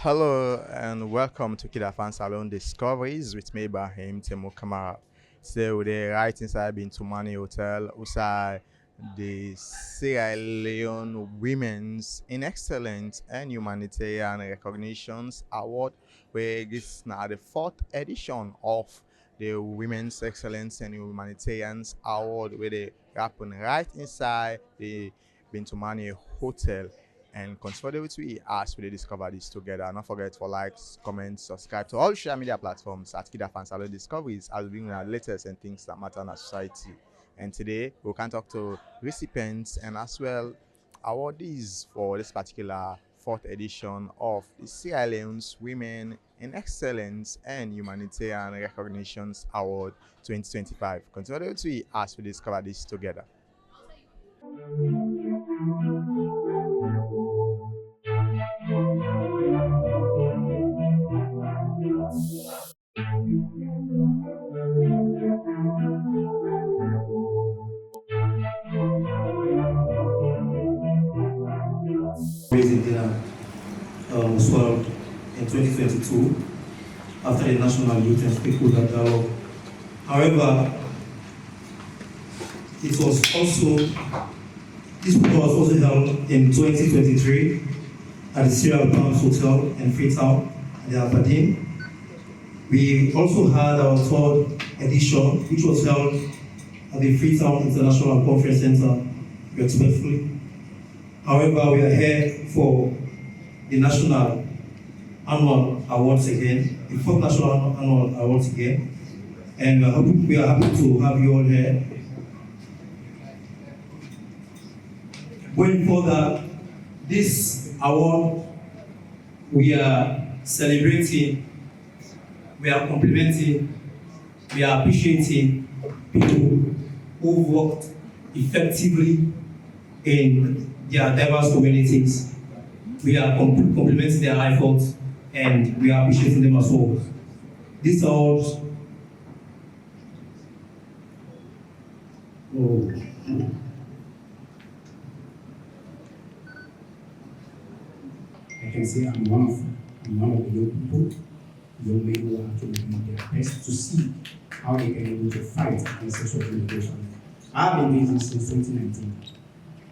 Hello and welcome to KID-AFAN Salone Discoveries with me, Ibrahim Temu Kamara. Today we're right inside Bintumani Hotel, outside the Sierra Leone Women's in Excellence and Humanitarian Recognitions Award, where this is now the fourth edition of the Women's Excellence and Humanitarians Award, where they happen right inside the Bintumani Hotel. And consider what we as we discover this together. Don't forget for likes, comments, subscribe to all social media platforms at KID-AFAN Salone Discoveries as we bring our latest and things that matter in our society. And today we can talk to recipients and as well awardees for this particular fourth edition of the Sierra Leone's Women in Excellence and Humanitarian Recognitions Award 2025. Consider what we as we discover this together. Raising dinner was held in 2022 after the National Youth and Stakeholder Dialogue. However, this program was also held in 2023 at the Sierra Leone Hotel in Freetown at the AFAN. We also had our third edition, which was held at the Freetown International Conference Center, respectfully. However, we are here for the National Annual Awards again, the fourth National Annual Awards again, and we are happy to have you all here. Going further, this award, we are celebrating, we are complimenting, we are appreciating people who worked effectively in their diverse communities. We are complimenting their efforts and we are appreciating them as well. This award, I can say I'm one of the young people, young men who are actually doing their best to see how they can be able to fight against sexual exploitation. I've been doing this since 2019.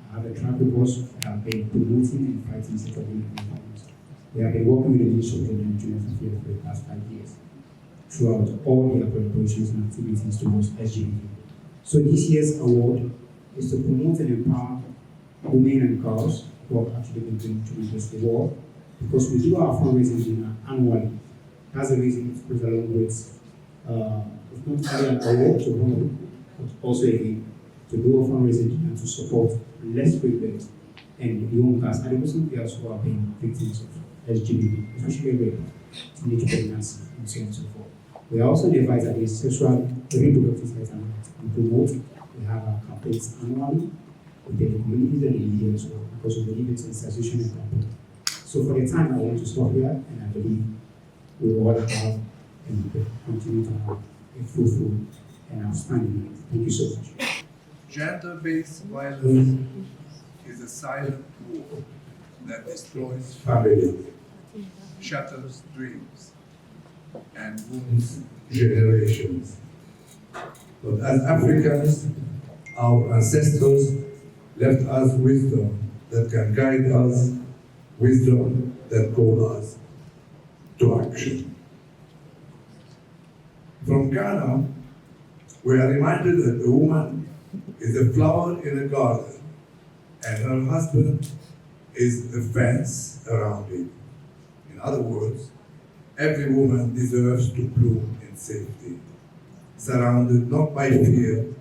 I have a track record. I have been promoting and fighting sexual exploitation. We have been working with the Ministry of Children and Junior Affairs for the past 5 years throughout all their preparations and activities towards LGBT. So this year's award is to promote and empower women and girls who have actually been doing tremendous work, because we do our fundraising dinner annually. That's the reason it goes along with it's not only an award to honor, but also a to do a fundraising dinner to support less privileged and young girls and also girls who are being victims of LGBT, especially rape, teenage pregnancy, and so on and so forth. We are also the fight against sexual reproductive rights and rights. We promote, we have our campaigns annually with the communities and the media as well, because we believe it's a sensation and campaign. So for the time, I want to stop here, and I believe we will all have and continue to have a fruitful and outstanding night. Thank you so much. Gender-based violence is a silent war that destroys families, shatters dreams, and wounds generations. But as Africans, our ancestors left us wisdom that can guide us, wisdom that calls us to action. From Ghana, we are reminded that a woman is a flower in a garden and her husband is the fence around it. In other words, every woman deserves to bloom in safety, surrounded not by fear,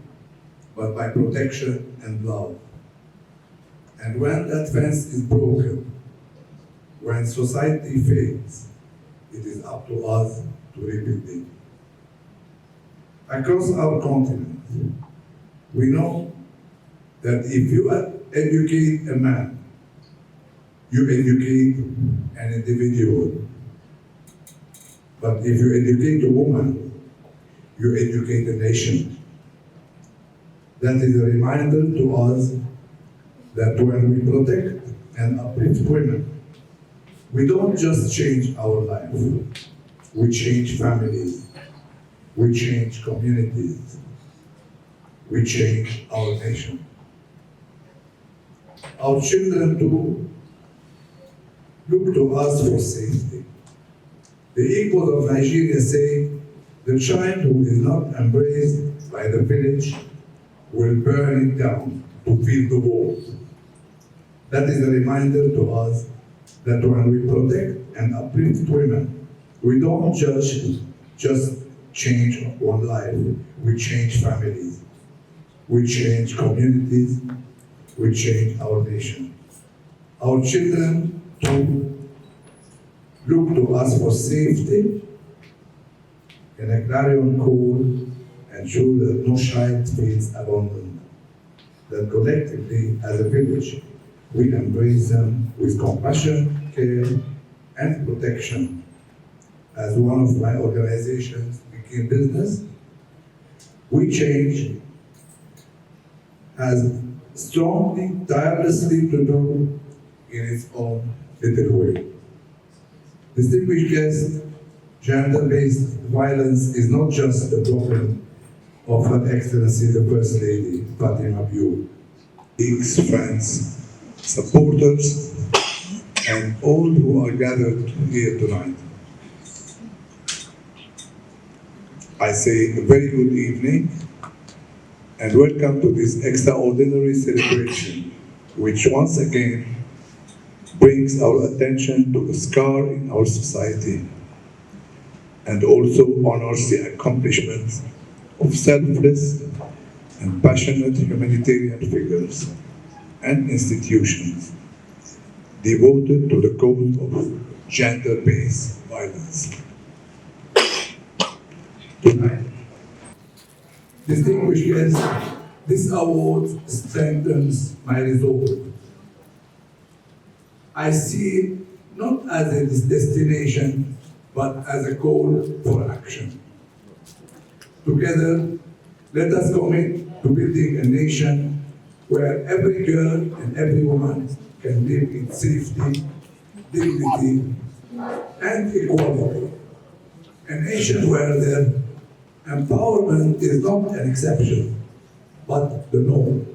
but by protection and love. And when that fence is broken, when society fails, it is up to us to rebuild it. Across our continent, we know that if you educate a man, you educate an individual. But if you educate a woman, you educate a nation. That is a reminder to us that when we protect and uplift women, We don't just change our life, we change families, we change communities, we change our nation. Our children too look to us for safety. The equals of Nigeria say, the child who is not embraced by the village will burn it down to feed the wolves. That is a reminder to us that when we protect and uplift women, we don't just change one life, we change families, we change communities, we change our nation. Our children too look to us for safety in a clarion call and show that no child feels abandoned. That collectively, as a village, we embrace them with compassion, care, and protection. As one of my organizations became business, We Change has strongly, tirelessly to do in its own little way. Distinguished guests, gender-based violence is not just the problem of Her Excellency the First Lady, Fatima Biou. Colleagues, friends, supporters, and all who are gathered here tonight. I say a very good evening and welcome to this extraordinary celebration, which once again brings our attention to a scar in our society and also honors the accomplishments of selfless and passionate humanitarian figures and institutions devoted to the cause of gender-based violence. Tonight, distinguished guests, this award strengthens my resolve. I see it not as a destination, but as a call for action. Together, let us commit to building a nation where every girl and every woman can live in safety, dignity, and equality. A nation where their empowerment is not an exception, but the norm.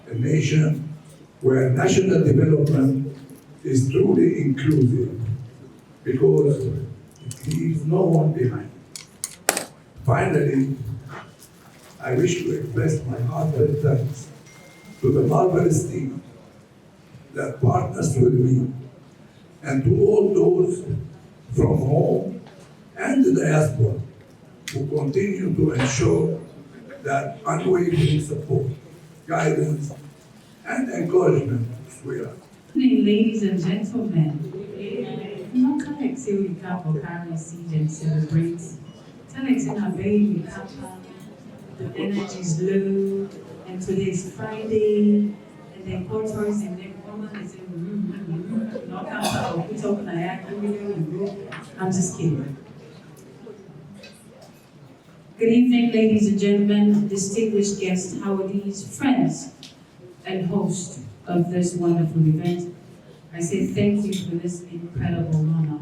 A nation where national development is truly inclusive because it leaves no one behind. Finally, I wish to express my heartfelt thanks to the marvelous team that partners with me and to all those from home and the diaspora who continue to ensure that unwavering support, guidance, and encouragement to SWEHRA. Good evening, ladies and gentlemen. We carry seed and celebrate. Baby, the energy is low, and today is Friday, and the culture is in the woman is I'm just kidding. Good evening, ladies and gentlemen, distinguished guests, Howardis, friends, and hosts of this wonderful event. I say thank you for this incredible honor.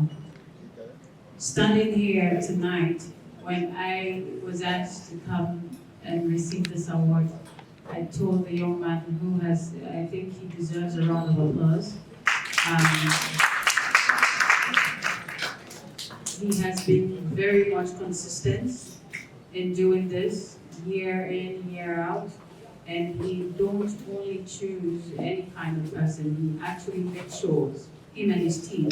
Standing here tonight, when I was asked to come and receive this award, I told the young man who has, I think he deserves a round of applause. He has been very much consistent in doing this year in, year out. And he don't only choose any kind of person, he actually makes sure, him and his team,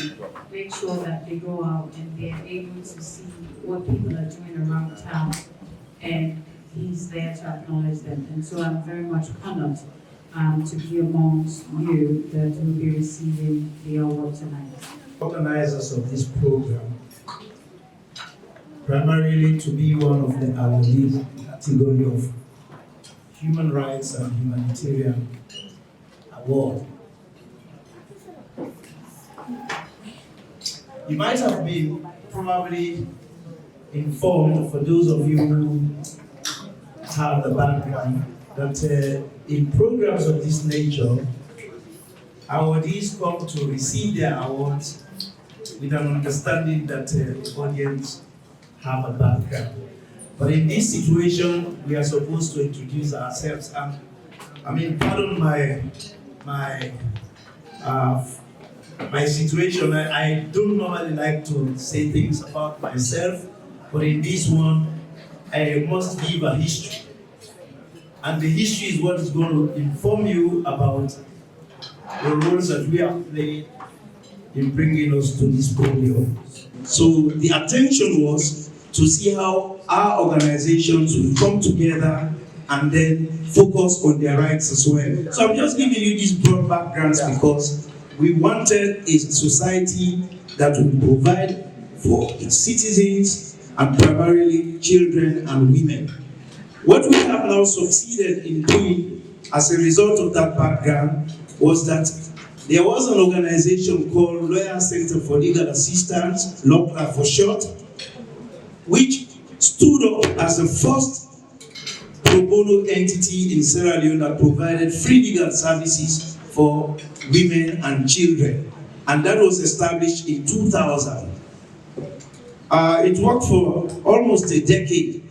make sure that they go out and they're able to see what people are doing around town, and he's there to acknowledge them. And so I'm very much honored to be amongst you that will be receiving the award tonight. Organizers of this program, primarily to be one of the awardees category of Human Rights and Humanitarian Award. You might have been probably informed, for those of you who have the background, that in programs of this nature, awardees come to receive their awards with an understanding that the audience have a background. But in this situation, we are supposed to introduce ourselves. Pardon my situation. I don't normally like to say things about myself, but in this one, I must give a history. And the history is what is going to inform you about the roles that we have played in bringing us to this podium. So the attention was to see how our organizations will come together and then focus on their rights as well. So I'm just giving you these broad backgrounds because we wanted a society that would provide for its citizens and primarily children and women. What we have now succeeded in doing as a result of that background was that there was an organization called Lawyer Center for Legal Assistance, LOCLA for short, which stood up as the first pro bono entity in Sierra Leone that provided free legal services for women and children. And that was established in 2000. It worked for almost a decade.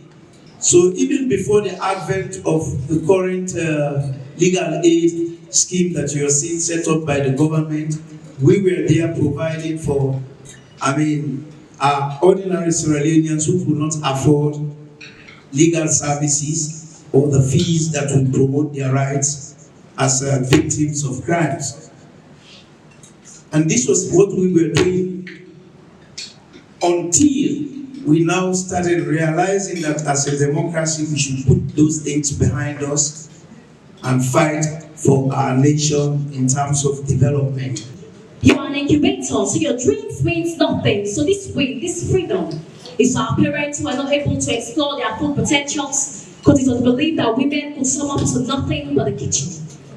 So even before the advent of the current legal aid scheme that you are seeing set up by the government, we were there providing for, ordinary Sierra Leoneans who could not afford legal services or the fees that would promote their rights as victims of crimes. And this was what we were doing until we now started realizing that as a democracy, we should put those things behind us and fight for our nation in terms of development. You are an incubator, so your dreams means nothing. So this way, this freedom is our parents who are not able to explore their full potentials because it was believed that women could sum up to nothing but the kitchen.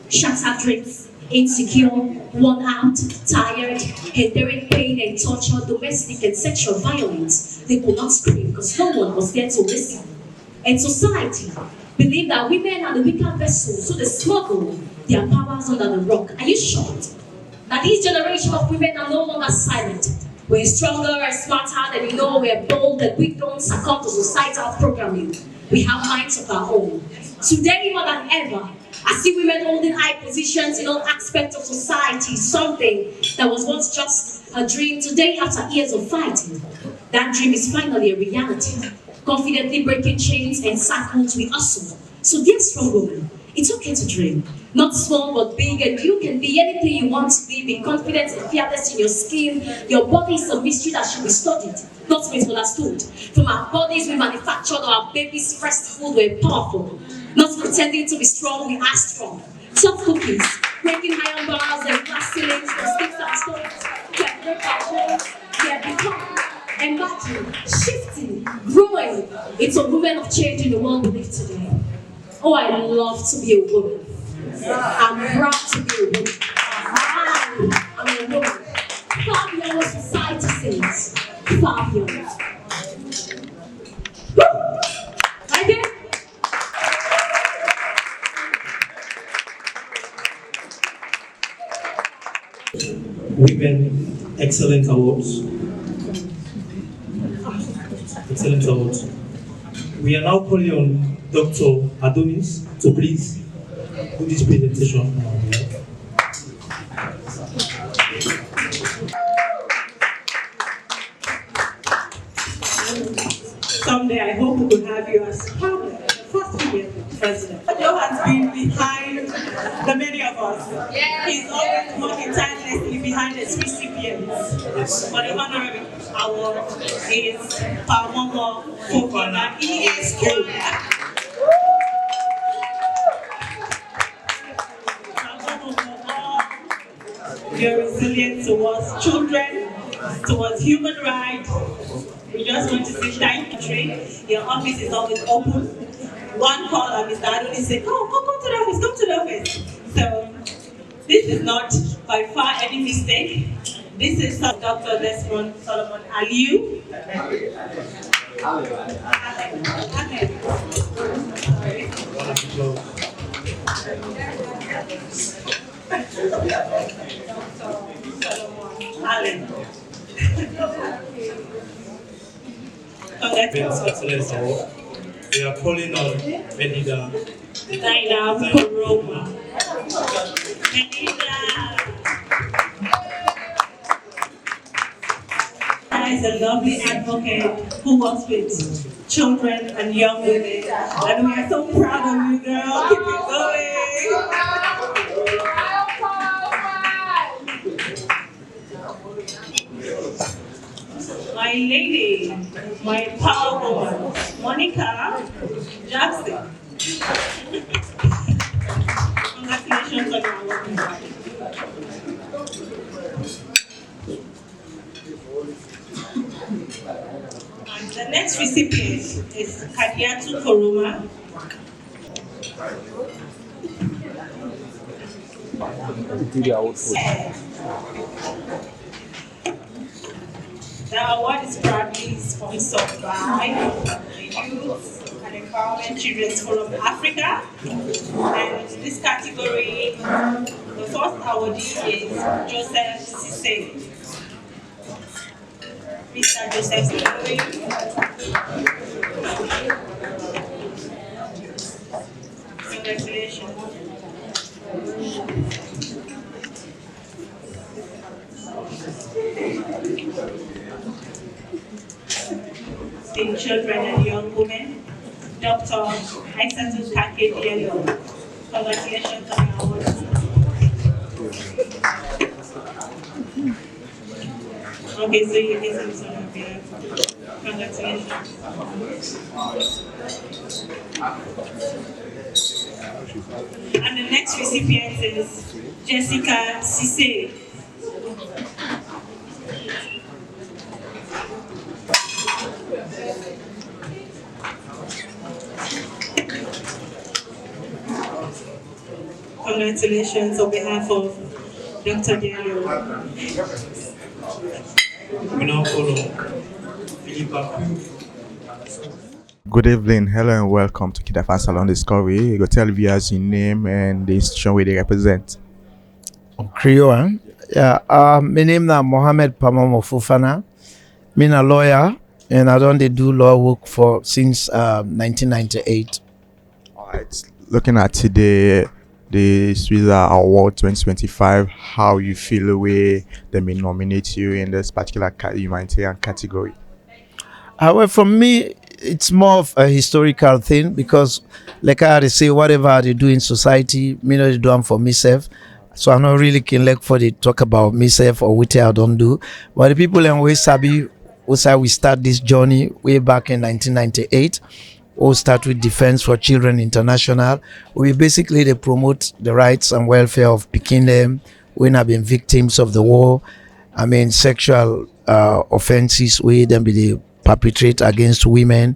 Shattered dreams, insecure, worn out, tired, enduring pain and torture, domestic and sexual violence. They could not scream because no one was there to listen. And society believed that women are the weaker vessels, so they smuggle their powers under the rock. Are you shocked that this generation of women are no longer silent? We're stronger and smarter than you know, we're bold and we don't succumb to societal programming. We have minds of our own. Today more than ever, I see women holding high positions in all aspects of society, something that was once just a dream. Today, after years of fighting, that dream is finally a reality. Confidently breaking chains and cycles we hustle. So dear strong woman, it's okay to dream. Not small but big, and you can be anything you want to be. Be confident and fearless in your skin. Your body is a mystery that should be studied, not misunderstood. From our bodies we manufactured our babies' first food, we're powerful. Not pretending to be strong, we are strong. Tough cookies, breaking iron bars and glass ceilings, from sticks and stones. We have break our homes, we have become, imagine, shifting, growing into a woman of change in the world we live today. Oh, I love to be a woman. I'm proud to be a woman. I'm a woman. Far beyond what society says. Far beyond. Okay? Women Excellent Awards. Excellent Awards. We are now calling on Dr. Adonis to please do this presentation on our behalf. Someday I hope we could have you as probably the first female president. Joe has been behind the many of us. Yeah. He's always working tirelessly behind his recipients. Yes. But the honorable award is Pamomo Fofana ESQ. Your resilience towards children, towards human rights. We just want to say thank you. Your office is always open. One call and Mr. Adonis said, come to the office, come to the office. So this is not by far any mistake. This is Dr. Desmond Solomon Aliu. Allen. Congratulations. We are calling on Benida. Zainab Koroma. Benida is a lovely advocate who works with children and young women. And we are so proud of you, girl. Keep it going. My lady, my power woman, Monica Jackson. Congratulations on your work. And the next recipient is Kadiatu Koroma. The award is proudly sponsored by the Youth and Empowerment Children's Forum Africa. And this category, the first awardee is Joseph Sise. Mr. Joseph Sise. Congratulations. In children and young women, Dr. Aissatou Kake-Diallo. Congratulations on your award. Okay, so you get some sort of behalf. Congratulations. And the next recipient is Jessica Sise. Congratulations on behalf of Dr. Diallo. We now follow Philippa. Good evening, hello and welcome to KID-AFAN Salone Discovery. You go tell viewers your name and the institution where they represent. Creole, yeah. My name is Mohammed Pamamo Fufana. I'm a lawyer and I don't do law work for since 1998. All right, looking at today, the SWEHRA Award 2025, how you feel the way they may nominate you in this particular humanitarian category? Well, for me, it's more of a historical thing because, like I say, whatever they do in society, me not do them for myself. So I'm not really can like for the talk about myself or what I don't do. But the people in West Sabi, we start this journey way back in 1998. We start with Defense for Children International. We basically they promote the rights and welfare of picking them when have been victims of the war. I mean, sexual offenses we then be the perpetrate against women.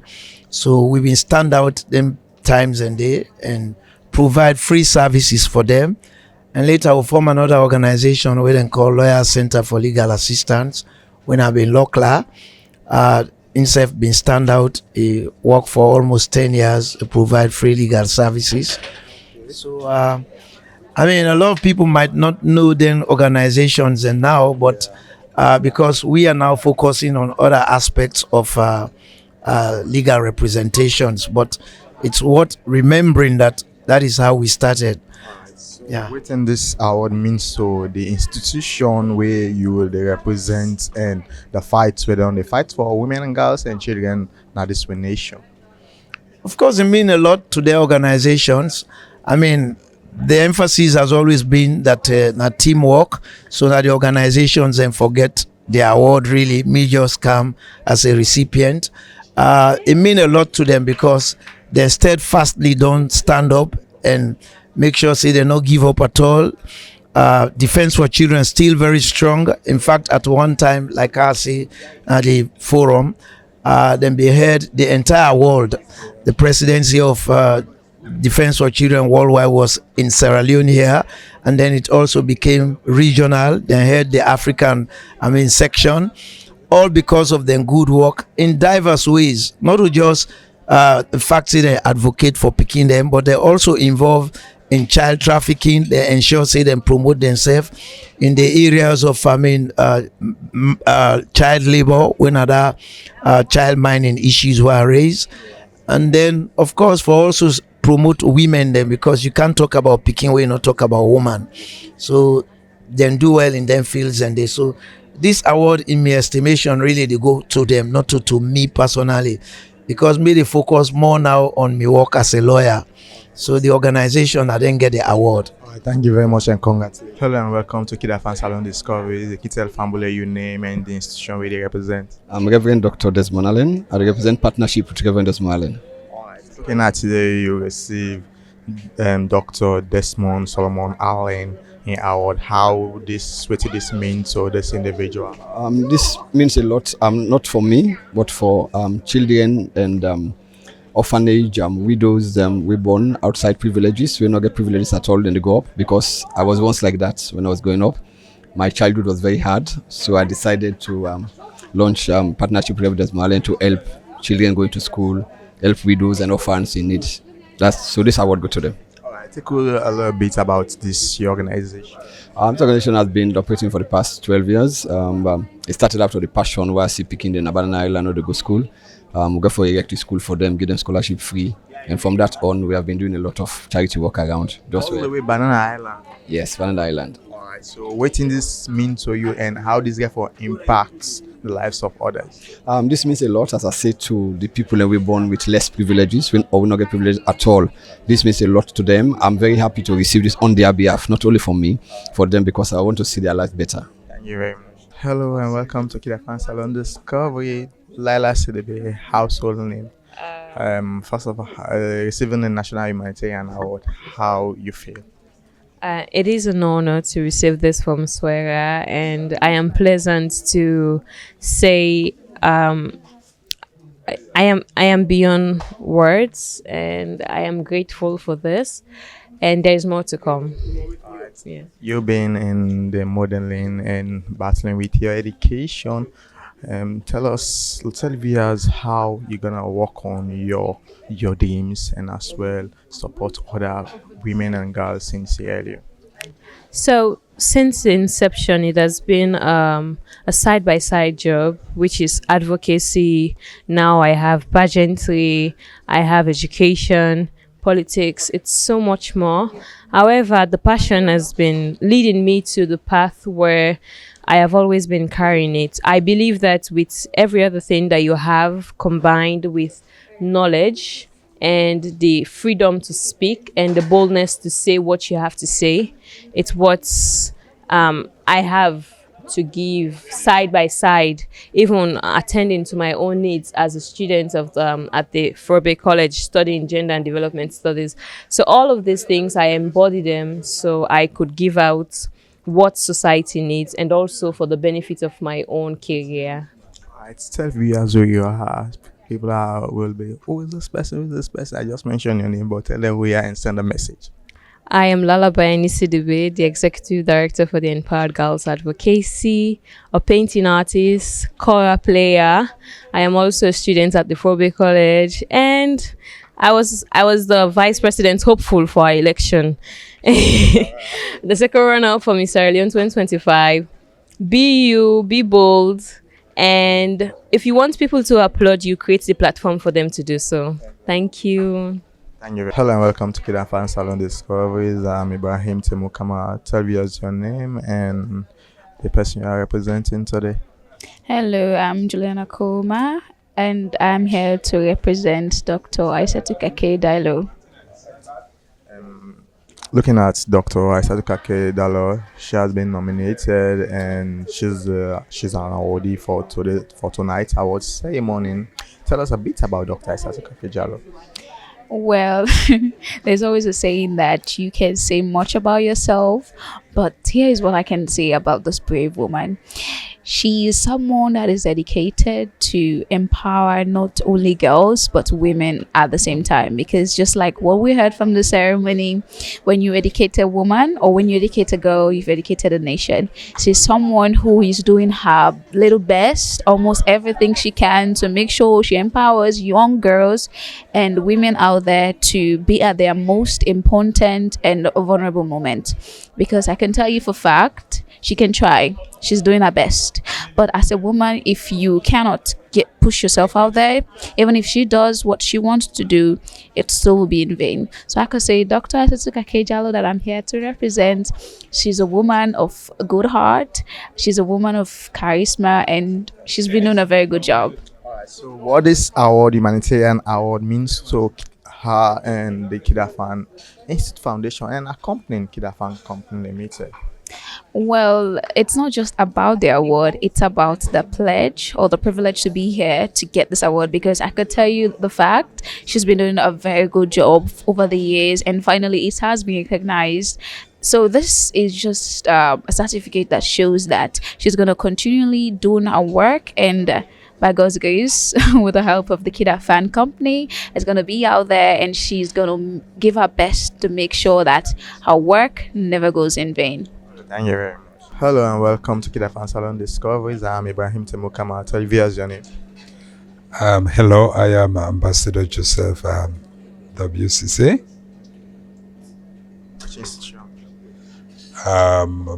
So we've been stand out them times and day and provide free services for them. And later we form another organization we then call Lawyer Center for Legal Assistance. When I've been local, INSEF been stand out. He work for almost 10 years. Provide free legal services. So I mean, a lot of people might not know them organizations and now, but because we are now focusing on other aspects of legal representations, but it's worth remembering that is how we started. Yeah. Waiting this award means so the institution where you will represent and the fights whether on the fight for women and girls and children now this nation. Of course, it means a lot to the organizations. I mean, the emphasis has always been that teamwork, so that the organizations then forget the award really. Me just come as a recipient. It means a lot to them because they steadfastly don't stand up and make sure say they not give up at all. Defense for Children still very strong. In fact, at one time, like I say at the forum, then they had the entire world. The presidency of Defense for Children worldwide was in Sierra Leone here, and then it also became regional. They had the African, section, all because of their good work in diverse ways. Not just the fact that they advocate for picking them, but they also involve in child trafficking. They ensure say them promote themselves in the areas of child labor when other child mining issues were raised. And then of course for also promote women then, because you can't talk about picking when you not talk about woman. So then do well in them fields, and they so this award in my estimation really they go to them, not to me personally, because me they focus more now on me work as a lawyer. So the organization I didn't get the award. All right, thank you very much and congratulations. Hello and welcome to KID-AFAN Salone Discoveries. The Kitel family, you name and the institution where they represent. I'm Reverend Dr. Desmond Allen. I represent partnership with Reverend Desmond Allen. All right. Looking at today, you receive Dr. Desmond Solomon Allen in award. What this means to this individual? This means a lot. Not for me, but for children and orphanage, widows. We born outside privileges. We not get privileges at all when they go up, because I was once like that when I was growing up. My childhood was very hard, so I decided to launch partnership with Desmond Allen to help children going to school, help widows and orphans in need. So this award go to them. All right, take a little bit about this organization. This organization has been operating for the past 12 years. It started out with a passion where I see picking in Banana Island or the go school. We go for a electric school for them, give them scholarship free. And from that on, we have been doing a lot of charity work around. All the way Banana Island? Yes, Banana Island. All right, so what does this mean to you, and how this therefore impacts the lives of others? This means a lot, as I said, to the people that were born with less privileges or we not get privileges at all. This means a lot to them. I'm very happy to receive this on their behalf, not only for me, for them, because I want to see their life better. Thank you very much. Hello and welcome to KID-AFAN Salone Discovery. Laila Sidibe, household name. First of all, receiving the National Humanitarian Award, how you feel? It is an honor to receive this from SWEHRA, and I am pleasant to say I am beyond words, and I am grateful for this, and there is more to come. Yeah. You've been in the modeling and battling with your education. Tell viewers how you're gonna work on your dreams and as well support other women and girls in Sierra Leone. So since inception, it has been a side-by-side job, which is advocacy. Now I have pageantry, I have education, politics. It's so much more. However, the passion has been leading me to the path where I have always been carrying it. I believe that with every other thing that you have combined with knowledge and the freedom to speak and the boldness to say what you have to say, it's what I have to give side by side, even attending to my own needs as a student of at the Frobe College studying gender and development studies. So all of these things, I embody them so I could give out what society needs and also for the benefit of my own career. Right, tell viewers who you are. People will be, who is this person? Who is this person? I just mentioned your name, but tell them who you are and send a message. I am Lalabai Nisidibe, the Executive Director for the Empowered Girls Advocacy, a painting artist, choir player. I am also a student at the Frobe College, and I was the Vice President hopeful for our election. The second runner-up for Mi Sierra Leone 2025. Be you, be bold, and if you want people to applaud you, create the platform for them to do so. Thank you. Thank you. Hello and welcome to KID-AFAN Salone Discoveries. I'm Ibrahim Temukama. Tell us your name and the person you are representing today. Hello, I'm Juliana Koma, and I'm here to represent Dr. Aissatou Kake-Diallo. Looking at Dr. Aissatou Kake-Diallo, she has been nominated and she's an awardee for tonight's award ceremony. Tell us a bit about Dr. Aissatou Kake-Diallo. Well, there's always a saying that you can say much about yourself, but here is what I can say about this brave woman. She is someone that is dedicated to empower not only girls but women at the same time. Because just like what we heard from the ceremony, when you educate a woman or when you educate a girl, you've educated a nation. She's someone who is doing her little best, almost everything she can, to make sure she empowers young girls and women out there to be at their most important and vulnerable moment. Because I can tell you for fact, she can try. She's doing her best. But as a woman, if you cannot push yourself out there, even if she does what she wants to do, it still will be in vain. So I could say Dr. Asetuka Kejalo that I'm here to represent. She's a woman of a good heart. She's a woman of charisma, and she's been doing a very good job. Alright, so what this award, humanitarian award, means to her and the KID-AFAN Institute Foundation and accompanying KID-AFAN Company Limited? Well, it's not just about the award, it's about the pledge or the privilege to be here to get this award, because I could tell you the fact she's been doing a very good job over the years, and finally it has been recognized. So this is just a certificate that shows that she's going to continually do her work, and by God's grace, with the help of the KID-AFAN company, is going to be out there, and she's going to give her best to make sure that her work never goes in vain. Thank you very much. Hello and welcome to KID-AFAN Salone Discoveries. I'm Ibrahim Temukama. Tell me your name. Hello, I am Ambassador Joseph WCC. Which institution?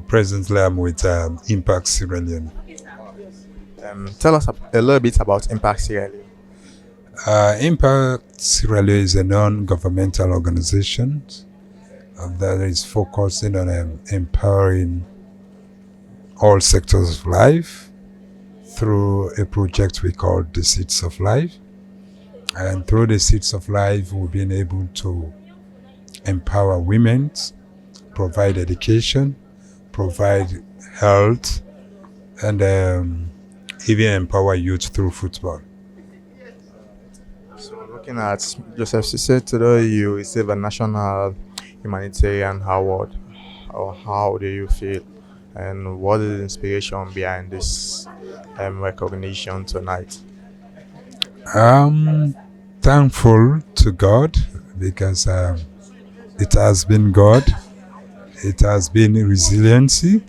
Presently, I'm with Impact Sierra Leone. Tell us a little bit about Impact Sierra Leone. Impact Sierra Leone is a non-governmental organization that is focusing on empowering all sectors of life through a project we call the Seeds of Life. And through the Seeds of Life, we've been able to empower women, provide education, provide health, and even empower youth through football. So looking at Joseph Cisse, today you receive a national humanitarian award. How do you feel, and what is the inspiration behind this recognition tonight? Thankful to God, because it has been God, it has been resiliency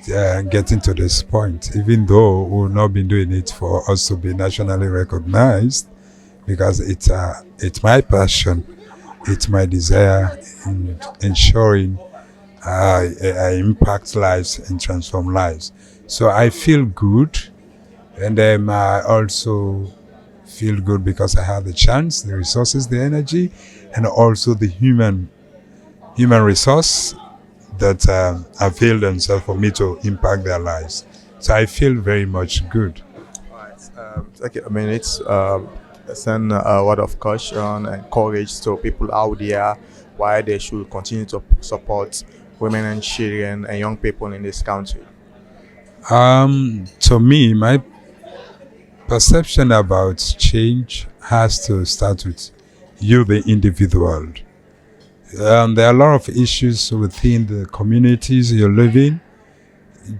getting to this point, even though we've not been doing it for us to be nationally recognized, because it's my passion, it's my desire in ensuring I impact lives and transform lives. So I feel good, and I also feel good because I have the chance, the resources, the energy, and also the human resource that avail themselves for me to impact their lives. So I feel very much good. Okay, I mean, it's send a word of caution and courage to people out there why they should continue to support women and children and young people in this country. To me, my perception about change has to start with you, the individual. There are a lot of issues within the communities you live in.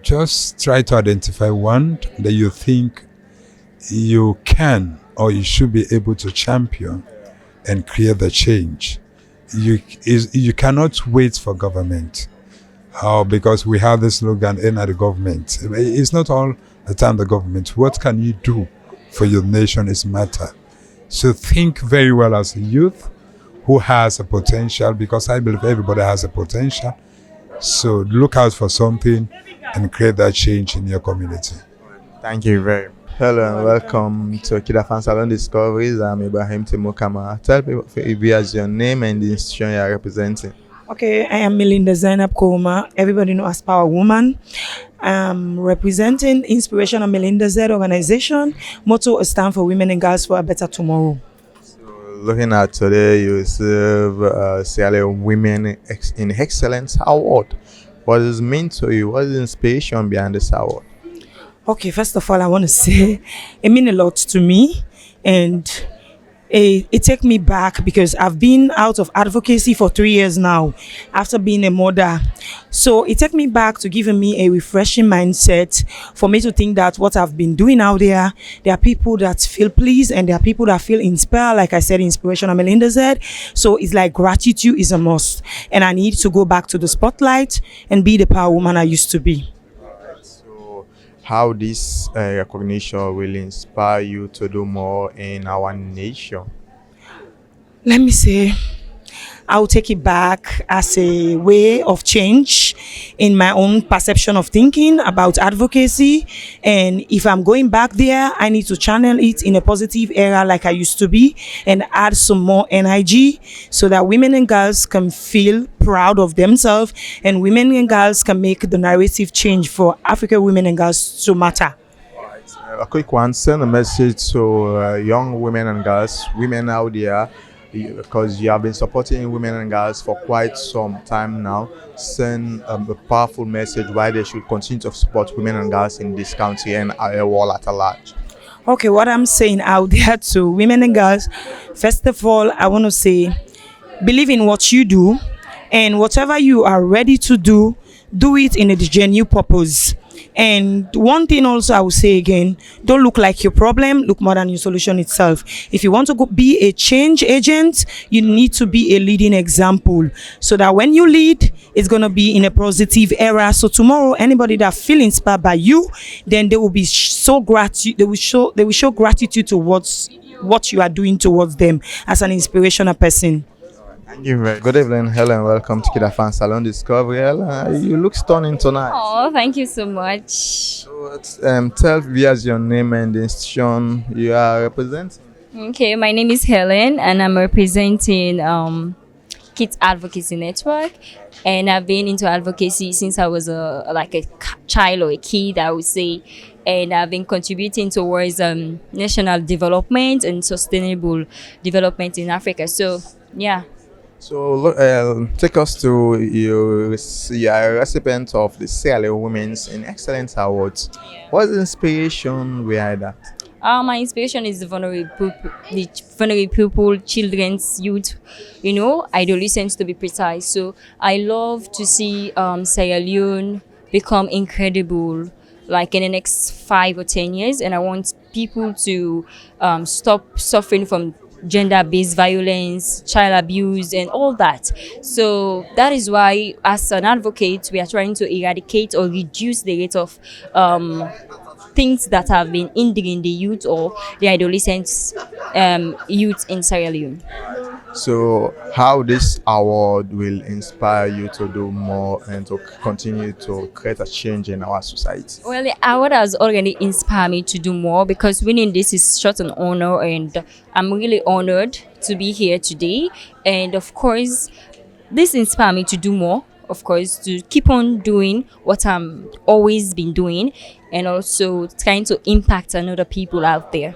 Just try to identify one that you think you can or you should be able to champion and create the change. You cannot wait for government. Because we have this slogan, "End at the government." It's not all the time the government. What can you do for your nation is matter. So think very well as a youth who has a potential, because I believe everybody has a potential. So look out for something and create that change in your community. Thank you very much. Hello and welcome to KID-AFAN Salone Discoveries. I'm Ibrahim Temukama. Tell people if you has your name and the institution you are representing. Okay, I am Melinda Zainab Koma. Everybody knows as Power Woman. I'm representing Inspirational Melinda Z organization. Motto is stand for Women and Girls for a Better Tomorrow. So looking at today, you receive Sierra Leone Women in Excellence Award. What does it mean to you? What is the inspiration behind this award? Okay, first of all, I want to say it means a lot to me, and it take me back because I've been out of advocacy for 3 years now after being a mother. So it take me back to giving me a refreshing mindset for me to think that what I've been doing out there are people that feel pleased and there are people that feel inspired. Like I said, inspiration of Melinda Z. So it's like gratitude is a must. And I need to go back to the spotlight and be the power woman I used to be. So, how this recognition will inspire you to do more in our nation? Let me say, I'll take it back as a way of change in my own perception of thinking about advocacy. And if I'm going back there, I need to channel it in a positive era like I used to be and add some more energy so that women and girls can feel proud of themselves and women and girls can make the narrative change for African women and girls to matter. A quick one, send a message to young women and girls, women out there, because you have been supporting women and girls for quite some time now. Send a powerful message why they should continue to support women and girls in this country and our world at large. Okay, what I'm saying out there to women and girls, first of all, I want to say, believe in what you do, and whatever you are ready to do it in a genuine purpose. And one thing also I will say again, don't look like your problem, look more than your solution itself. If you want to be a change agent, you need to be a leading example so that when you lead, it's going to be in a positive era. So tomorrow, anybody that feel inspired by you, then they will be so gratitude. They will show gratitude towards what you are doing towards them as an inspirational person. Thank you very Good evening, Helen. Welcome to KID-AFAN Salone Discoveries. You look stunning tonight. Oh, thank you so much. So, tell viewers your name and the institution you are representing. Okay, my name is Helen, and I'm representing Kids Advocacy Network. And I've been into advocacy since I was a child or a kid, I would say. And I've been contributing towards national development and sustainable development in Africa. So, yeah. So take us to you are a recipient of the Sierra Leone Women's in Excellence Awards. Yeah. What's the inspiration behind that? My inspiration is the vulnerable people, children's youth, adolescents to be precise. So I love to see Sierra Leone become incredible like in the next 5 or 10 years. And I want people to stop suffering from gender-based violence, child abuse, and all that. So that is why, as an advocate, we are trying to eradicate or reduce the rate of things that have been hindering the youth or the adolescents, youth in Sierra Leone. So how this award will inspire you to do more and to continue to create a change in our society? Well, the award has already inspired me to do more because winning this is such an honor, and I'm really honored to be here today. And of course, this inspired me to do more, of course, to keep on doing what I'm always been doing and also trying to impact another people out there.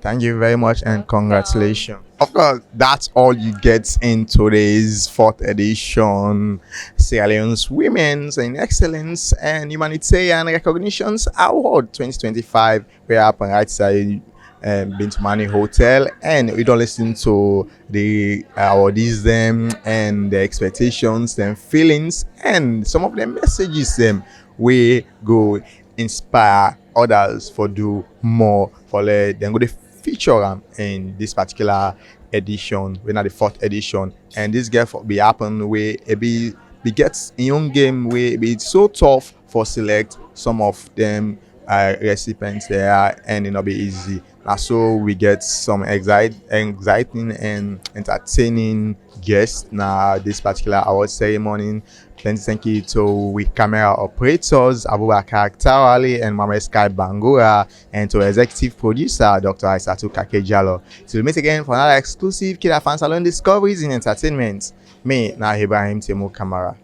Thank you very much and congratulations. Of course, that's all you get in today's 4th edition Sierra Leone's Women's in Excellence and Humanitarian Recognitions Award 2025. We are up on right side Bintumani Hotel, and we don't listen to the awardees them and their expectations, their feelings, and some of their messages them. We go inspire others for do more for then go to feature them in this particular edition. We're not the 4th edition, and this girl for be happen where it be gets in young game where it be so tough for select some of them recipients there, and it not be easy. And so we get some exciting and entertaining guests now this particular award ceremony. Plenty thank you to with camera operators Abubakar Tawali and Mama Sky Bangura, and to executive producer Dr. Aisatu Kakejalo. Till we meet again for another exclusive KID-AFAN Salone Discoveries in Entertainment. Me, na Ibrahim Temu Kamara.